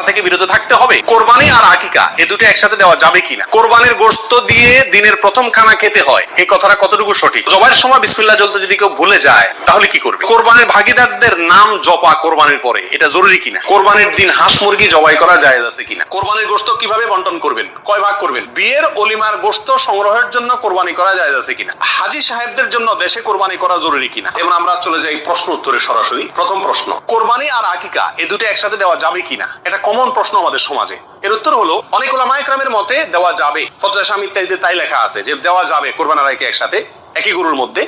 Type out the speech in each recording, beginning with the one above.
থেকে বিরত থাকতে হবে। কোরবানি আর আকিকা এ দুটো একসাথে দেওয়া যাবে কিনা, কোরবানির গোশত দিয়ে দিনের প্রথম খানা খেতে হয়, এই কথাটা কতটুকু সঠিক? জবাইয়ের সময় বিসমিল্লাহ বলতে যদি কেউ ভুলে যায় তাহলে কি করবে? কোরবানির ভাগীদারদের নাম জপা কোরবানির পরে এটা জরুরি কিনা? কোরবানির দিন হাঁস মুরগি জবাই করা জায়েজ আছে কিনা? কোরবানির গোশত কিভাবে বন্টন করবেন, কয় ভাগ করবেন? বিয়ের অলিমার গোশত সংগ্রহের জন্য কোরবানি করা জায়েজ আছে কিনা? হাজী সাহেবদের জন্য দেশে কোরবানি করা জরুরি কিনা? এবং আমরা চলে যাই প্রশ্ন উত্তরে সরাসরি। প্রথম প্রশ্ন, কোরবানি আর আকিকা এ দুটো একসাথে দেওয়া যাবে কিনা, এটা কমন প্রশ্ন আমাদের সমাজে। এর উত্তর হলো অনেক উলামা ইকরামের মতে দেওয়া যাবে। ফতোয়া শামী ইত্যাদিতে তাই লেখা আছে যে দেওয়া যাবে কোরবানি আর আকিকা একসাথে একই গরুর মধ্যে।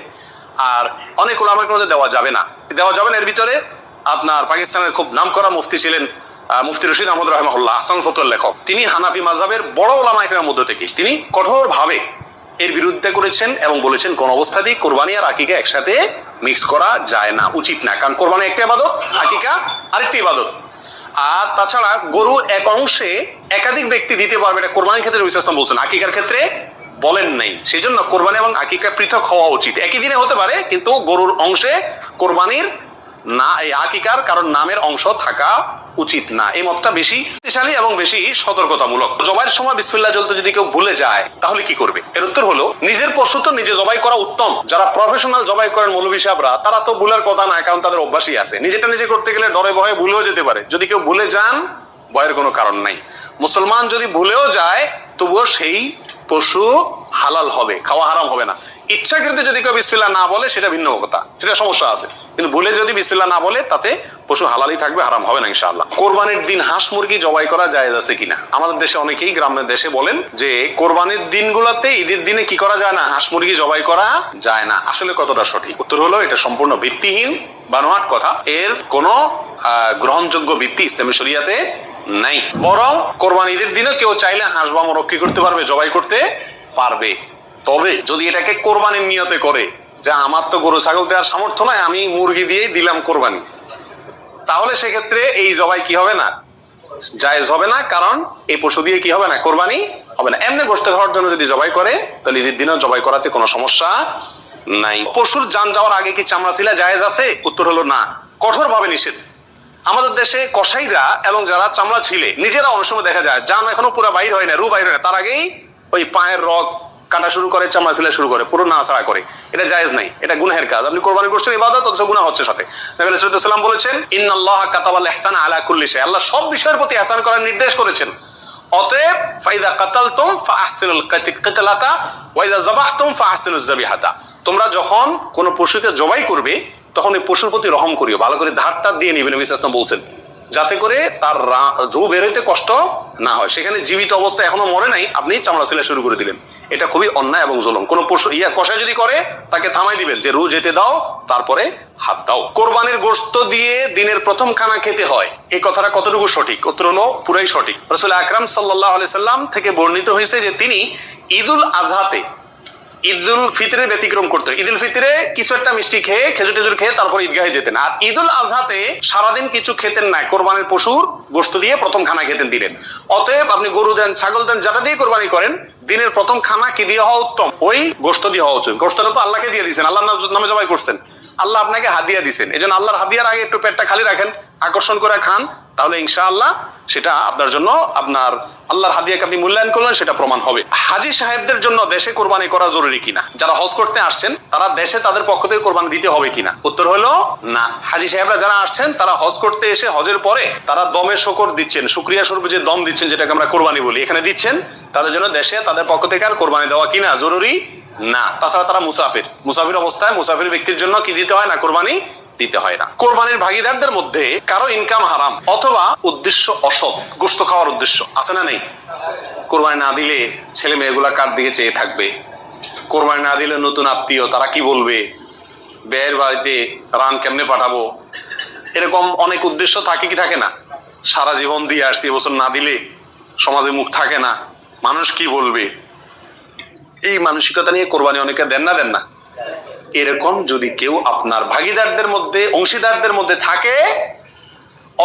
আর অনেক উলামা ইকরামের মধ্যে দেওয়া যাবে না। এর ভিতরে আপনার পাকিস্তানের খুব নামকরা মুফতি ছিলেন মুফতি রশিদ আহমদ রাহিমাহুল্লাহ, আহসান ফতোয়ার লেখক। তিনি হানাফি মাযহাবের বড় উলামা ইকরামের মধ্যে থেকে তিনি কঠোরভাবে এর বিরুদ্ধে করেছেন এবং বলেছেন কোন অবস্থাতেই কোরবানি আর আকিকা একসাথে মিক্স করা যায় না, উচিত না। কারণ কোরবানি একটা ইবাদত, আকিকা আরেকটি ইবাদত। আর তাছাড়া গরু এক অংশে একাধিক ব্যক্তি দিতে পারবে, এটা কোরবানির ক্ষেত্রে নবী সাল্লাল্লাহু আলাইহি ওয়াসাল্লাম বলছেন, আকিকার ক্ষেত্রে বলেন নাই। সেই জন্য কোরবানি এবং আকিকা পৃথক হওয়া উচিত। একই দিনে হতে পারে কিন্তু গরুর অংশে কোরবানির না, এই আকিকার কারণ নামের অংশ থাকা উচিত না। এই মতটা বেশি শক্তিশালী এবং বেশি সতর্কতামূলক। জবাইয়ের সময় বিসমিল্লাহ বলতে যদি কেউ ভুলে যায় তাহলে কি করবে? এর উত্তর হলো নিজের পশু তো নিজে জবাই করা উত্তম। যারা প্রফেশনাল জবাই করেন মৌলভী সাহেবরা, তারা তো ভুলের কথা না, কারণ তাদের অভ্যাসই আছে। নিজেটা নিজে করতে গেলে ডরে ভয়ে ভুলেও যেতে পারে। যদি কেউ ভুলে যান, ভয়ের কোনো কারণ নাই। মুসলমান যদি ভুলেও যায় তবুও সেই পশু হালাল হবে, খাওয়া হারাম হবে না। ইচ্ছাকৃত যদি কেউ বিসমিল্লাহ না বলে সেটা ভিন্ন কথা, সেটা সমস্যা আছে। কিন্তু ভুলে যদি বিসমিল্লাহ না বলে তাতে পশু হালালই থাকবে, হারাম হবে না ইনশাআল্লাহ। কোরবানির দিন হাঁস মুরগি জবাই করা জায়েজ আছে কিনা? আমাদের দেশে অনেকেই গ্রামের দেশে বলেন যে কোরবানির দিনগুলোতে, ঈদের দিনে কি করা যায় না, হাঁস মুরগি জবাই করা যায় না। আসলে কতটা সঠিক? উত্তর হলো এটা সম্পূর্ণ ভিত্তিহীন, বানোয়াট কথা। এর কোনো গ্রহণযোগ্য ভিত্তি ইসলামী শরিয়াতে নাই। বরং কোরবানি ঈদের দিনে কেউ চাইলে হাঁস বা মোরগ কি করতে পারবে, জবাই করতে পারবে। তবে যদি এটাকে কোরবানির নিয়তে করে যে আমার তো গরু ছাগল দেওয়ার সামর্থ্য নয়, আমি মুরগি দিয়েই দিলাম কোরবানি, তাহলে সেক্ষেত্রে এই জবাই কি হবে না, জায়েজ হবে না। কারণ এই পশু দিয়ে কি হবে না, কোরবানি হবে না। এমনি গোশত খাওয়ার জন্য যদি জবাই করে তাহলে ঈদের দিনেও জবাই করাতে কোনো সমস্যা নাই। পশুর জান যাওয়ার আগে কি চামড়া ছিলা জায়েজ আছে? উত্তর হলো না, কঠোরভাবে নিষেধ। আমাদের দেশে কসাইরা এবং যারা চামড়া ছিলে নিজেরা অনেক সময় দেখা যায় জান এখনো পুরো বাইর হয় না, রু বাইর হয় না, তার আগেই ওই পায়ের রগ কাটা শুরু করে, চামড়া ছিলা শুরু করে, পুরো নাড়াচাড়া করে। এটা জায়েজ নাই, এটা গুনাহের কাজ। আপনি কোরবানি করছেন ইবাদত, অথচ গুনাহ হচ্ছে সাথে। নবী সাল্লাল্লাহু আলাইহি ওয়াসাল্লাম বলেছেন ইন্নাল্লাহা কাতাবাল ইহসানা আলা কুল্লি শাই, আল্লাহ সব বিষয়ের প্রতি ইহসান করার নির্দেশ করেছেন। অতএব ফাইদা কাতালতুম ফাহসিনুল কিতলাতা ওয়া ইযা যাবাহতুম ফাহসিনুজ যাবিহাতা, তোমরা যখন কোন পশুকে জবাই করবে তখন এই পশুর প্রতি রহম করিও, ভালো করে ধারটা দিয়ে নিবে। নবী সাল্লাল্লাহু আলাইহি ওয়াসাল্লাম বলছেন যাতে করে তার রূহ বের হইতে কষ্ট না হয়। সেখানে জীবিত অবস্থা এখনো মরে নাই, আপনি চামড়া ছিলা শুরু করে দিলেন, এটা খুবই অন্যায় এবং জুলুম। কোন পশু কষাই যদি করে তাকে থামাই দিবেন যে রূহ যেতে দাও, তারপরে হাত দাও। কোরবানির গোশত দিয়ে দিনের প্রথম খানা খেতে হয়, এই কথাটা কতটুকু সঠিক? উত্তর হলো পুরাই সঠিক। রাসূল আকরাম সাল্লাল্লাহু আলাইহি সাল্লাম থেকে বর্ণিত হয়েছে যে তিনি ঈদুল আজহাতে, ঈদুল ফিতরে ব্যতিক্রম করতেন। ঈদুল ফিতরে কিছু একটা মিষ্টি খেয়ে, খেজুর টেজুর খেয়ে তারপর ঈদগাহে যেতেন। আর ঈদুল আজহাতে সারাদিন কিছু খেতেন না, কোরবানির পশুর গোশত দিয়ে প্রথম খানা খেতেন দিলেন। অতএব আপনি গরু দেন, ছাগল দেন, যেটা দিয়ে কোরবানি করেন, দিনের প্রথম খানা কি দিয়ে হওয়া উত্তম? ওই গোশত দিয়ে হওয়া উচিত। গোশতটা তো আল্লাহকে দিয়ে দিয়েছেন, আল্লাহর নামে জবাই করছেন, আল্লাহ আপনাকে হাদিয়া দিয়েছেন। এই জন্য আল্লাহর হাদিয়ার আগে একটু পেটটা খালি রাখেন, আকর্ষণ করে খান, তাহলে ইনশাআল্লাহ সেটা আপনার জন্য, আপনার আল্লাহর হাদিয়াকে আপনি মূল্যায়ন করলেন, সেটা প্রমাণ হবে। হাজী সাহেবদের জন্য দেশে কোরবানি করা জরুরি কিনা? যারা হজ করতে আসছেন তারা দেশে তাদের পক্ষ থেকে কোরবানি দিতে হবে কিনা? উত্তর হলো না। হাজী সাহেবরা যারা আসছেন তারা হজ করতে এসে হজের পরে তারা দমে শকর দিচ্ছেন, শুকরিয়া স্বরূপ যে দম দিচ্ছেন, যেটাকে আমরা কোরবানি বলি, এখানে দিচ্ছেন, তাদের জন্য দেশে তাদের পক্ষ থেকে আর কোরবানি দেওয়া কিনা জরুরি না। তাছাড়া তারা মুসাফির অবস্থায় মুসাফির ব্যক্তির জন্য কি দিতে হয় না, কোরবানি দিতে হয় না। কোরবানির ভাগীদারদের মধ্যে কারো ইনকাম হারাম অথবা উদ্দেশ্য অসৎ, গোশত খাওয়ার উদ্দেশ্য আছে না নেই? কোরবানি না দিলে ছেলে মেয়েগুলা কার দিকে চেয়ে থাকবে? কোরবানি না দিলে নতুন আত্মীয়, তারা কি বলবে? ব্যয়ের বাড়িতে রান কেমনে পাঠাবো? এরকম অনেক উদ্দেশ্য থাকে কি থাকে না? সারা জীবন দিয়ে আসছি, এবছর না দিলে সমাজে মুখ থাকে না, মানুষ কি বলবে, এই মানসিকতা নিয়ে কোরবানি অনেকে দেন না। এরকম যদি কেউ আপনার ভাগীদারদের মধ্যে, অংশীদারদের মধ্যে থাকে,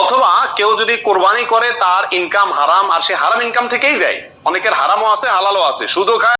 অথবা কেউ যদি কোরবানি করে তার ইনকাম হারাম আর সে হারাম ইনকাম থেকেই দেয়, অনেকের হারামও আছে হালালও আছে, সুদও খায়।